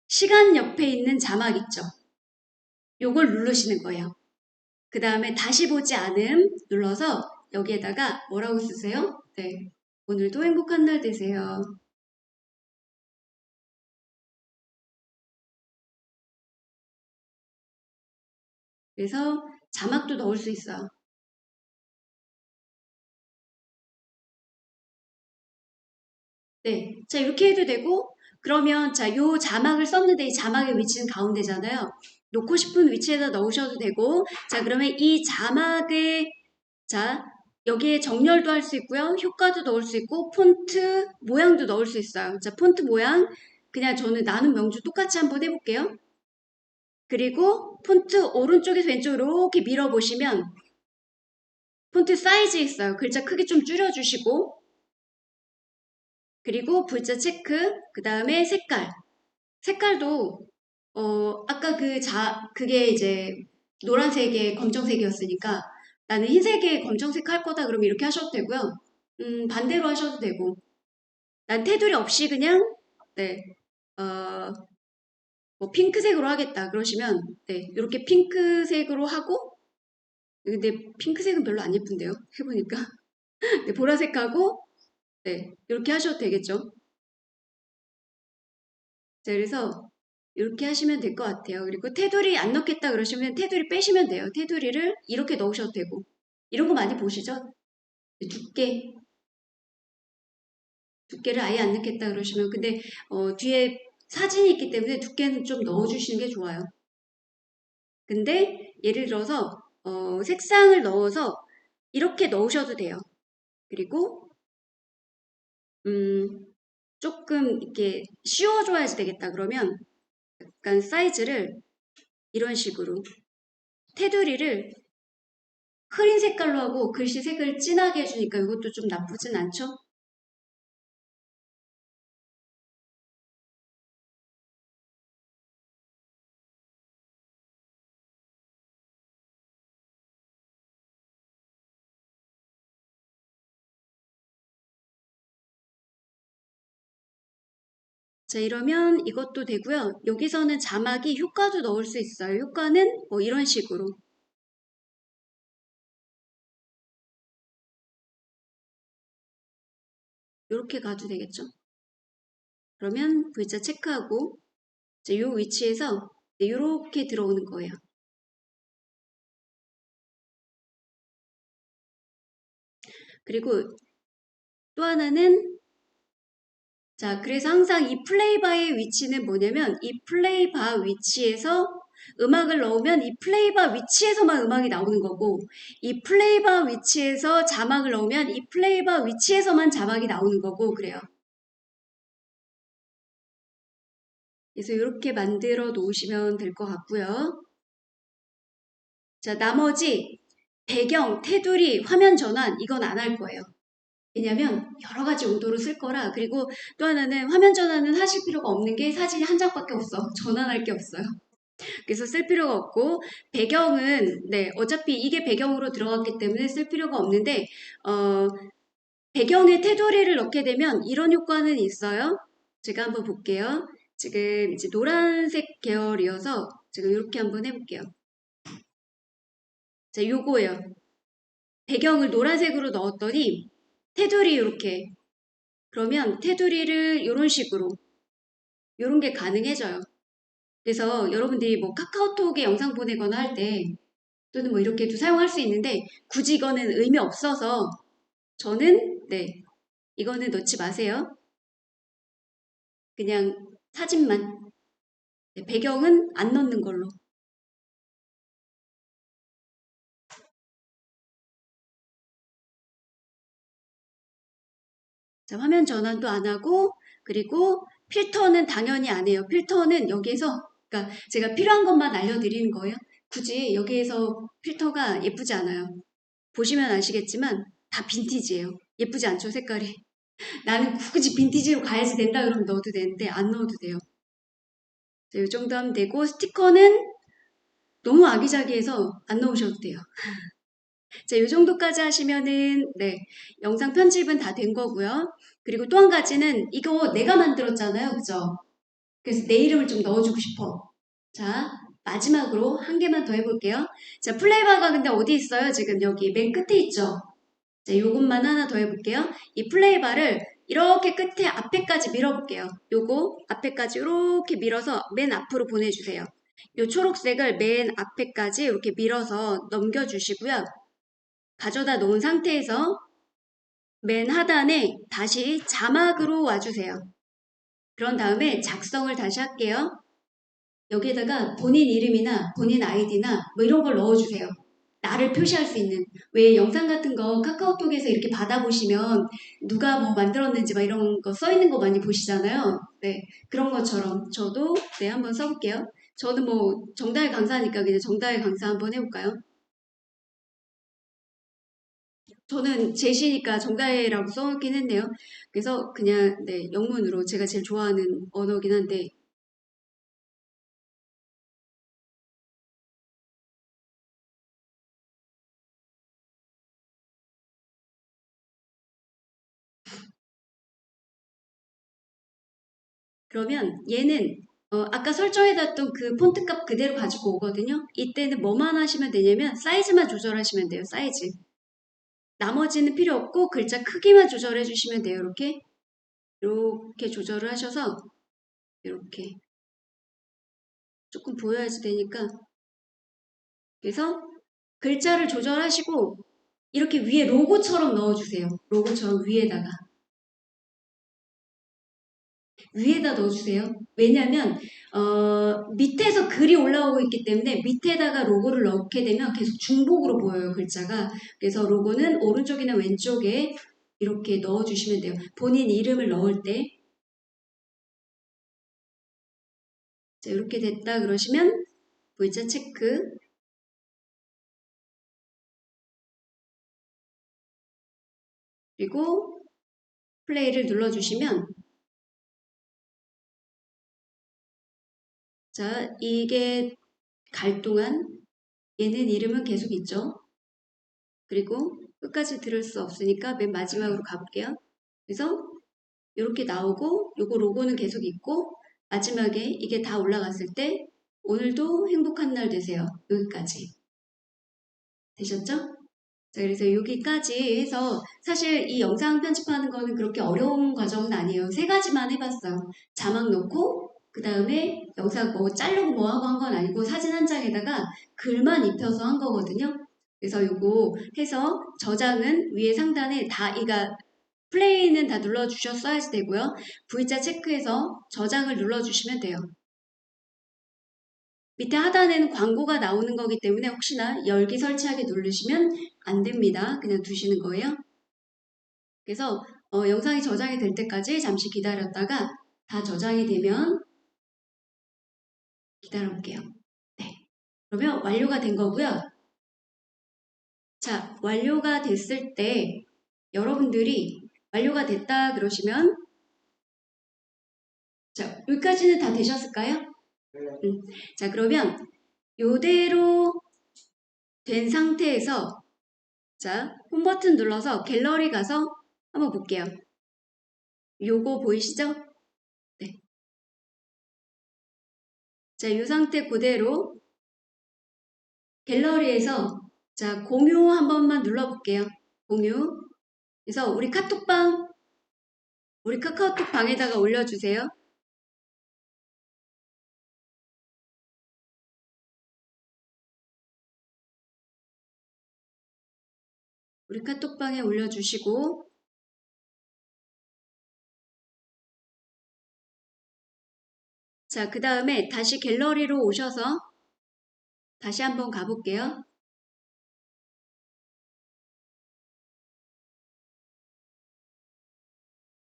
시간 옆에 있는 자막 있죠. 요걸 누르시는 거예요. 그 다음에 다시 보지 않음 눌러서 여기에다가 뭐라고 쓰세요? 네, 오늘도 행복한 날 되세요. 그래서 자막도 넣을 수 있어요. 네, 자 이렇게 해도 되고 그러면 자 요 자막을 썼는데 이 자막의 위치는 가운데잖아요. 놓고 싶은 위치에다 넣으셔도 되고 자 그러면 이 자막의 자 여기에 정렬도 할 수 있고요. 효과도 넣을 수 있고 폰트 모양도 넣을 수 있어요. 자 폰트 모양 그냥 저는 나눈 명주 똑같이 한번 해볼게요. 그리고 폰트 오른쪽에서 왼쪽으로 이렇게 밀어보시면 폰트 사이즈 있어요. 글자 크기 좀 줄여주시고 그리고 V자 체크 그 다음에 색깔 색깔도 아까 그게 이제 노란색에 검정색이었으니까 나는 흰색에 검정색 할 거다 그러면 이렇게 하셔도 되고요. 반대로 하셔도 되고 난 테두리 없이 그냥 네, 뭐 핑크색으로 하겠다 그러시면 네, 이렇게 핑크색으로 하고 근데 핑크색은 별로 안 예쁜데요. 해보니까 네, 보라색하고 네, 이렇게 하셔도 되겠죠. 자, 그래서 이렇게 하시면 될 것 같아요. 그리고 테두리 안 넣겠다 그러시면 테두리 빼시면 돼요. 테두리를 이렇게 넣으셔도 되고 이런 거 많이 보시죠? 두께를 아예 안 넣겠다 그러시면 근데 뒤에 사진이 있기 때문에 두께는 좀 넣어주시는 게 좋아요. 근데 예를 들어서 색상을 넣어서 이렇게 넣으셔도 돼요. 그리고 조금 이렇게 씌워줘야지 되겠다 그러면 약간 사이즈를 이런 식으로 테두리를 흐린 색깔로 하고 글씨 색을 진하게 해주니까 이것도 좀 나쁘진 않죠? 자, 이러면 이것도 되고요. 여기서는 자막이 효과도 넣을 수 있어요. 효과는 뭐 이런 식으로. 이렇게 가도 되겠죠? 그러면 V자 체크하고 이 위치에서 이렇게 들어오는 거예요. 그리고 또 하나는 자, 그래서 항상 이 플레이바의 위치는 뭐냐면 이 플레이바 위치에서 음악을 넣으면 이 플레이바 위치에서만 음악이 나오는 거고 이 플레이바 위치에서 자막을 넣으면 이 플레이바 위치에서만 자막이 나오는 거고 그래요. 그래서 이렇게 만들어 놓으시면 될 것 같고요. 자, 나머지 배경, 테두리, 화면 전환 이건 안 할 거예요. 왜냐면 여러 가지 용도로 쓸 거라. 그리고 또 하나는 화면 전환은 하실 필요가 없는 게 사진이 한 장밖에 없어. 전환할 게 없어요. 그래서 쓸 필요가 없고 배경은 네 어차피 이게 배경으로 들어갔기 때문에 쓸 필요가 없는데 배경에 테두리를 넣게 되면 이런 효과는 있어요. 제가 한번 볼게요. 지금 이제 노란색 계열이어서 제가 이렇게 한번 해볼게요. 자, 요거예요. 배경을 노란색으로 넣었더니 테두리 이렇게 그러면 테두리를 이런 식으로 이런 게 가능해져요. 그래서 여러분들이 뭐 카카오톡에 영상 보내거나 할 때 또는 뭐 이렇게도 사용할 수 있는데 굳이 이거는 의미 없어서 저는 네 이거는 넣지 마세요. 그냥 사진만 네, 배경은 안 넣는 걸로. 자, 화면 전환도 안 하고 그리고 필터는 당연히 안 해요. 필터는 여기에서 그러니까 제가 필요한 것만 알려드리는 거예요. 굳이 여기에서 필터가 예쁘지 않아요. 보시면 아시겠지만 다 빈티지예요. 예쁘지 않죠, 색깔이? 나는 굳이 빈티지로 가야지 된다 그러면 넣어도 되는데 안 넣어도 돼요. 자, 이 정도 하면 되고 스티커는 너무 아기자기해서 안 넣으셔도 돼요. 자, 이 정도까지 하시면은 네, 영상 편집은 다 된 거고요. 그리고 또 한 가지는 이거 내가 만들었잖아요. 그죠? 그래서 내 이름을 좀 넣어주고 싶어. 자, 마지막으로 한 개만 더 해볼게요. 자, 플레이바가 근데 어디 있어요? 지금 여기 맨 끝에 있죠? 자, 요것만 하나 더 해볼게요. 이 플레이바를 이렇게 끝에 앞에까지 밀어볼게요. 요거 앞에까지 이렇게 밀어서 맨 앞으로 보내주세요. 요 초록색을 맨 앞에까지 이렇게 밀어서 넘겨주시고요. 가져다 놓은 상태에서 맨 하단에 다시 자막으로 와주세요. 그런 다음에 작성을 다시 할게요. 여기에다가 본인 이름이나 본인 아이디나 뭐 이런 걸 넣어주세요. 나를 표시할 수 있는. 왜 영상 같은 거 카카오톡에서 이렇게 받아보시면 누가 뭐 만들었는지 막 이런 거 써있는 거 많이 보시잖아요. 네, 그런 것처럼 저도 네 한번 써볼게요. 저는 뭐 정다혜 강사니까 그냥 정다혜 강사 한번 해볼까요? 저는 제시니까 정다혜라고 써놓긴 했네요. 그래서 그냥 네 영문으로 제가 제일 좋아하는 언어긴 한데 그러면 얘는 아까 설정해놨던 그 폰트 값 그대로 가지고 오거든요. 이때는 뭐만 하시면 되냐면 사이즈만 조절하시면 돼요. 사이즈. 나머지는 필요 없고 글자 크기만 조절해 주시면 돼요. 이렇게 조절을 하셔서 이렇게 조금 보여야지 되니까 그래서 글자를 조절하시고 이렇게 위에 로고처럼 넣어주세요. 로고처럼 위에다 넣어주세요. 왜냐면 밑에서 글이 올라오고 있기 때문에 밑에다가 로고를 넣게 되면 계속 중복으로 보여요. 글자가. 그래서 로고는 오른쪽이나 왼쪽에 이렇게 넣어주시면 돼요. 본인 이름을 넣을 때 자, 이렇게 됐다 그러시면 V자 체크 그리고 플레이를 눌러주시면 자 이게 갈 동안 얘는 이름은 계속 있죠. 그리고 끝까지 들을 수 없으니까 맨 마지막으로 가볼게요. 그래서 이렇게 나오고 요거 로고는 계속 있고 마지막에 이게 다 올라갔을 때 오늘도 행복한 날 되세요. 여기까지 되셨죠? 자, 그래서 여기까지 해서 사실 이 영상 편집하는 거는 그렇게 어려운 과정은 아니에요. 세 가지만 해봤어요. 자막 넣고 그 다음에 영상 뭐 자르고 뭐 하고 한 건 아니고 사진 한 장에다가 글만 입혀서 한 거거든요. 그래서 요거 해서 저장은 위에 상단에 다 이가 플레이는 다 눌러주셨어야지 되고요. V자 체크해서 저장을 눌러주시면 돼요. 밑에 하단에는 광고가 나오는 거기 때문에 혹시나 열기 설치하기 누르시면 안 됩니다. 그냥 두시는 거예요. 그래서 영상이 저장이 될 때까지 잠시 기다렸다가 다 저장이 되면 기다려 볼게요. 네. 그러면 완료가 된 거고요. 자, 완료가 됐을 때 여러분들이 완료가 됐다 그러시면 자, 여기까지는 다 되셨을까요? 자, 그러면 요대로 된 상태에서 자, 홈 버튼 눌러서 갤러리 가서 한번 볼게요. 요거 보이시죠? 네. 자, 이 상태 그대로 갤러리에서 자, 공유 한 번만 눌러볼게요. 공유. 그래서 우리 카톡방, 우리 카카오톡 방에다가 올려주세요. 우리 카톡방에 올려주시고 자, 그 다음에 다시 갤러리로 오셔서 다시 한번 가볼게요.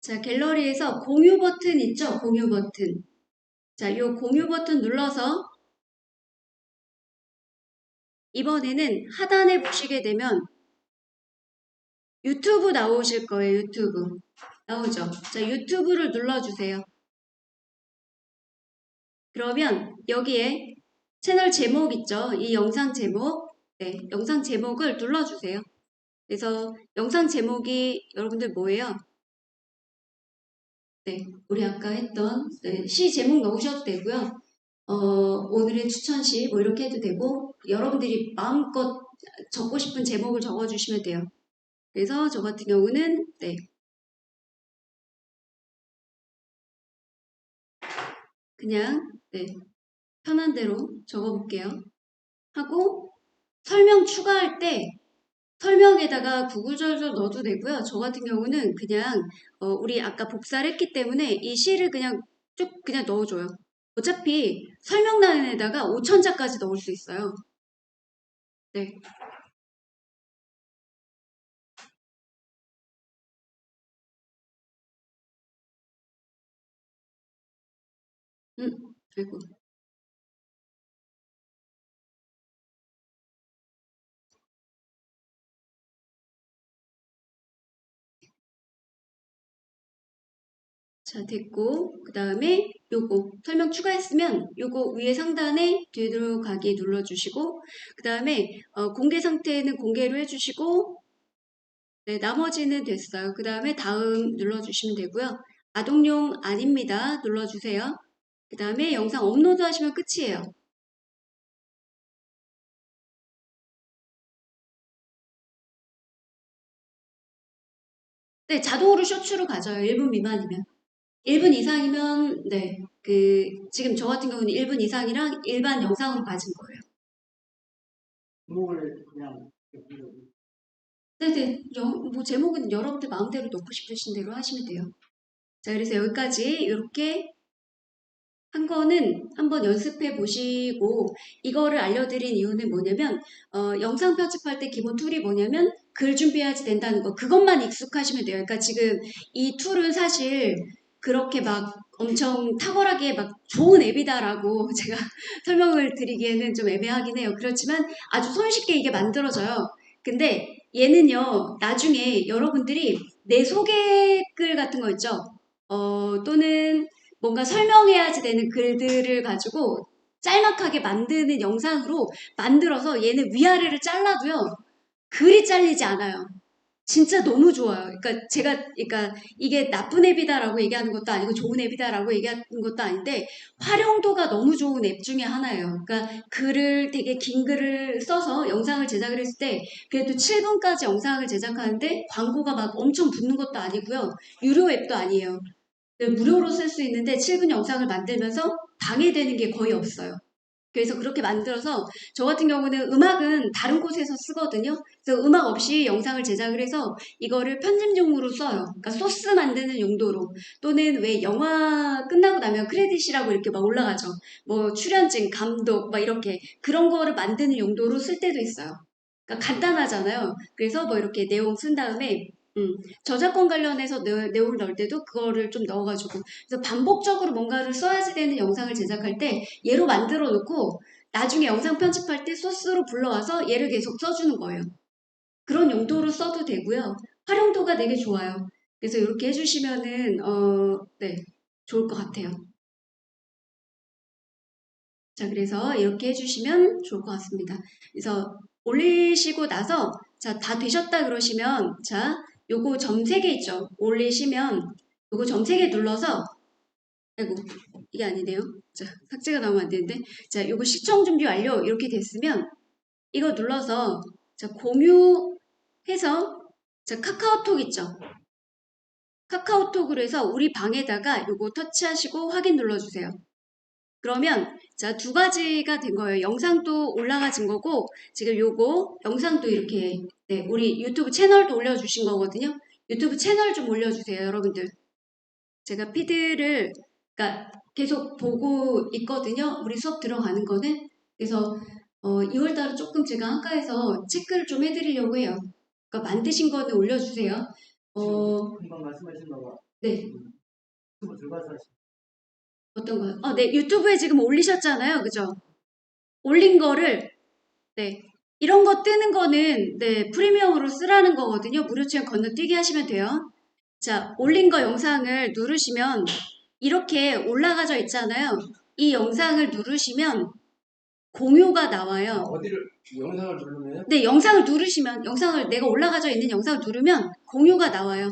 자, 갤러리에서 공유 버튼 있죠? 공유 버튼. 자, 이 공유 버튼 눌러서 이번에는 하단에 보시게 되면 유튜브 나오실 거예요. 유튜브. 나오죠? 자, 유튜브를 눌러주세요. 그러면 여기에 채널 제목 있죠? 이 영상 제목. 네, 영상 제목을 눌러주세요. 그래서 영상 제목이 여러분들 뭐예요? 네, 우리 아까 했던 시 제목 넣으셔도 되고요. 오늘의 추천시 뭐 이렇게 해도 되고 여러분들이 마음껏 적고 싶은 제목을 적어주시면 돼요. 그래서 저 같은 경우는 네, 그냥 네, 편한 대로 적어볼게요. 하고 설명 추가할 때 설명에다가 구구절절 넣어도 되고요. 저 같은 경우는 그냥 우리 아까 복사를 했기 때문에 이 시를 그냥 쭉 그냥 넣어줘요. 어차피 설명란에다가 5천자까지 넣을 수 있어요. 네. 아이고. 자, 됐고, 그 다음에 요거 설명 추가했으면 요거 위에 상단에 뒤로 가기 눌러주시고, 그 다음에 공개 상태는 공개로 해주시고, 네, 나머지는 됐어요. 그 다음에 다음 눌러주시면 되고요. 아동용 아닙니다. 눌러주세요. 그 다음에 영상 업로드 하시면 끝이에요. 네, 자동으로 쇼츠로 가져요. 1분 미만이면. 1분 이상이면, 네, 지금 저 같은 경우는 1분 이상이랑 일반 영상으로 가진 거예요. 제목을 그냥 네네, 뭐 제목은 여러분들 마음대로 넣고 싶으신 대로 하시면 돼요. 자, 그래서 여기까지 이렇게 한 거는 한번 연습해 보시고 이거를 알려드린 이유는 뭐냐면 영상 편집할 때 기본 툴이 뭐냐면 글 준비해야지 된다는 거 그것만 익숙하시면 돼요. 그러니까 지금 이 툴은 사실 그렇게 막 엄청 탁월하게 막 좋은 앱이다라고 제가 설명을 드리기에는 좀 애매하긴 해요. 그렇지만 아주 손쉽게 이게 만들어져요. 근데 얘는요 나중에 여러분들이 내 소개글 같은 거 있죠? 또는 뭔가 설명해야지 되는 글들을 가지고 짤막하게 만드는 영상으로 만들어서 얘는 위아래를 잘라도요. 글이 잘리지 않아요. 진짜 너무 좋아요. 그러니까 이게 나쁜 앱이다라고 얘기하는 것도 아니고 좋은 앱이다라고 얘기하는 것도 아닌데 활용도가 너무 좋은 앱 중에 하나예요. 그러니까 글을 되게 긴 글을 써서 영상을 제작을 했을 때 그래도 7분까지 영상을 제작하는데 광고가 막 엄청 붙는 것도 아니고요. 유료 앱도 아니에요. 무료로 쓸 수 있는데 7분 영상을 만들면서 방해되는 게 거의 없어요. 그래서 그렇게 만들어서 저 같은 경우는 음악은 다른 곳에서 쓰거든요. 그래서 음악 없이 영상을 제작을 해서 이거를 편집용으로 써요. 그러니까 소스 만드는 용도로 또는 왜 영화 끝나고 나면 크레딧이라고 이렇게 막 올라가죠. 뭐 출연진, 감독 막 이렇게 그런 거를 만드는 용도로 쓸 때도 있어요. 그러니까 간단하잖아요. 그래서 뭐 이렇게 내용 쓴 다음에 저작권 관련해서 내용을 넣을 때도 그거를 좀 넣어가지고 그래서 반복적으로 뭔가를 써야지 되는 영상을 제작할 때 얘로 만들어 놓고 나중에 영상 편집할 때 소스로 불러와서 얘를 계속 써주는 거예요. 그런 용도로 써도 되고요. 활용도가 되게 좋아요. 그래서 이렇게 해주시면은 네, 좋을 것 같아요. 자, 그래서 이렇게 해주시면 좋을 것 같습니다. 그래서 올리시고 나서 자, 다 되셨다 그러시면 자, 요거 점 3개 있죠. 올리시면 요거 점 3개 눌러서 아이고 이게 아니네요. 자, 삭제가 나오면 안 되는데 자, 요거 시청 준비 완료 이렇게 됐으면 이거 눌러서 자, 공유해서 자, 카카오톡 있죠. 카카오톡으로 해서 우리 방에다가 요거 터치하시고 확인 눌러주세요. 그러면 자, 2가지가 된 거예요. 영상도 올라가진 거고 지금 요거 영상도 이렇게 네, 우리 유튜브 채널도 올려주신 거거든요. 유튜브 채널 좀 올려주세요, 여러분들. 제가 피드를 그러니까 계속 보고 있거든요. 우리 수업 들어가는 거는. 그래서 2월달에 조금 제가 한가해서 체크를 좀 해드리려고 해요. 그러니까 만드신 거는 올려주세요. 금방 말씀하신 거가 네. 유튜브 들어가서 하시 어떤 거요? 네, 유튜브에 지금 올리셨잖아요. 그죠? 올린 거를, 네. 이런 거 뜨는 거는, 네, 프리미엄으로 쓰라는 거거든요. 무료 체험 건너뛰기 하시면 돼요. 자, 올린 거 영상을 누르시면, 이렇게 올라가져 있잖아요. 이 영상을 누르시면, 공유가 나와요. 어디를 영상을 누르면 네, 영상을 누르시면, 내가 올라가져 있는 영상을 누르면, 공유가 나와요.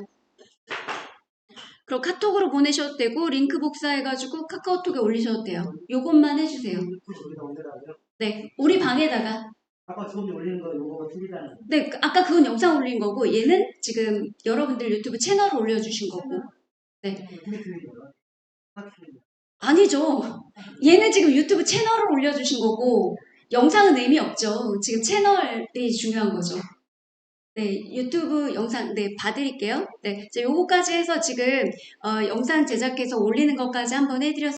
그럼 카톡으로 보내셔도 되고 링크 복사해가지고 카카오톡에 올리셔도 돼요. 요것만 해주세요. 유튜브 여기다 올려라고요? 네, 우리 방에다가. 아까 처음에 올리는 거 요거가 틀리다는 네, 아까 그건 영상 올린 거고 얘는 지금 여러분들 유튜브 채널을 올려주신 거고. 네, 어떻게 틀린 거야? 다 틀린 거야. 아니죠. 얘는 지금 유튜브 채널을 올려주신 거고 영상은 의미 없죠. 지금 채널이 중요한 거죠. 네, 유튜브 영상, 네, 봐드릴게요. 네, 요거까지 해서 지금, 영상 제작해서 올리는 것까지 한번 해드렸습니다.